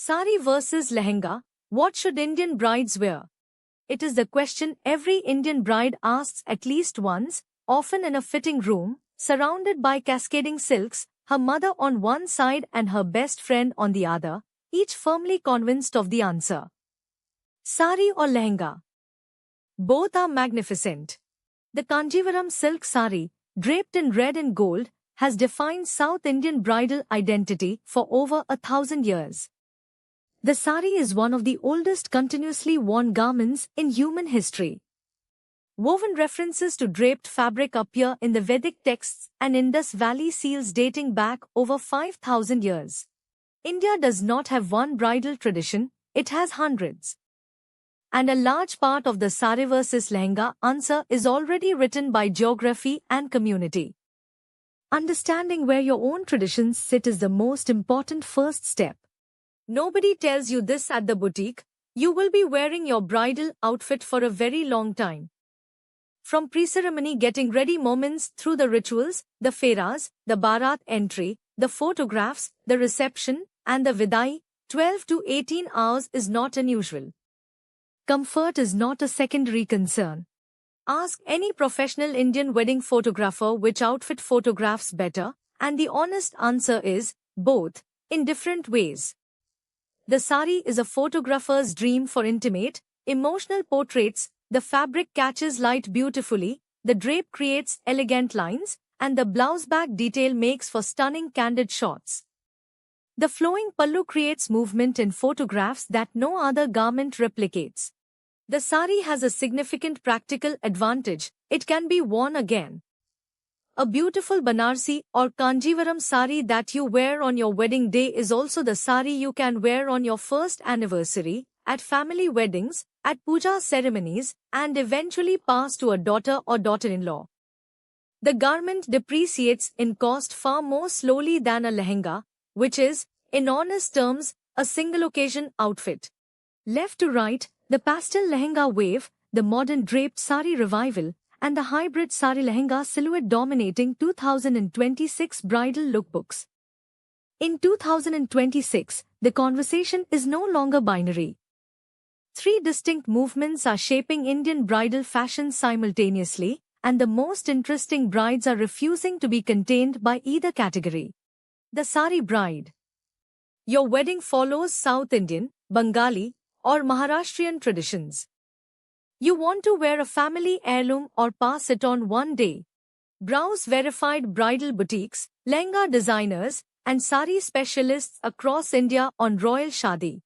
Sari versus lehenga, what should Indian brides wear? It is the question every Indian bride asks at least once, often in a fitting room, surrounded by cascading silks, her mother on one side and her best friend on the other, each firmly convinced of the answer. Sari or lehenga? Both are magnificent. The Kanjivaram silk sari, draped in red and gold, has defined South Indian bridal identity for over 1,000 years. The sari is one of the oldest continuously worn garments in human history. Woven references to draped fabric appear in the Vedic texts and Indus Valley seals dating back over 5,000 years. India does not have one bridal tradition, it has hundreds. And a large part of the sari versus lehenga answer is already written by geography and community. Understanding where your own traditions sit is the most important first step. Nobody tells you this at the boutique. You will be wearing your bridal outfit for a very long time. From pre-ceremony getting ready moments through the rituals, the fairas, the barat entry, the photographs, the reception, and the vidai, 12 to 18 hours is not unusual. Comfort is not a secondary concern. Ask any professional Indian wedding photographer which outfit photographs better, and the honest answer is, both, in different ways. The sari is a photographer's dream for intimate, emotional portraits. The fabric catches light beautifully, the drape creates elegant lines, and the blouse back detail makes for stunning candid shots. The flowing pallu creates movement in photographs that no other garment replicates. The sari has a significant practical advantage, it can be worn again. A beautiful Banarsi or Kanjivaram sari that you wear on your wedding day is also the sari you can wear on your first anniversary, at family weddings, at puja ceremonies, and eventually pass to a daughter or daughter-in-law. The garment depreciates in cost far more slowly than a lehenga, which is, in honest terms, a single-occasion outfit. Left to right, the pastel lehenga wave, the modern draped sari revival, and the hybrid sari lehenga silhouette dominating 2026 bridal lookbooks. In 2026, the conversation is no longer binary. Three distinct movements are shaping Indian bridal fashion simultaneously, and the most interesting brides are refusing to be contained by either category. The sari bride. Your wedding follows South Indian, Bengali, or Maharashtrian traditions. You want to wear a family heirloom or pass it on one day. Browse verified bridal boutiques, lehenga designers, and sari specialists across India on Royal Shadi.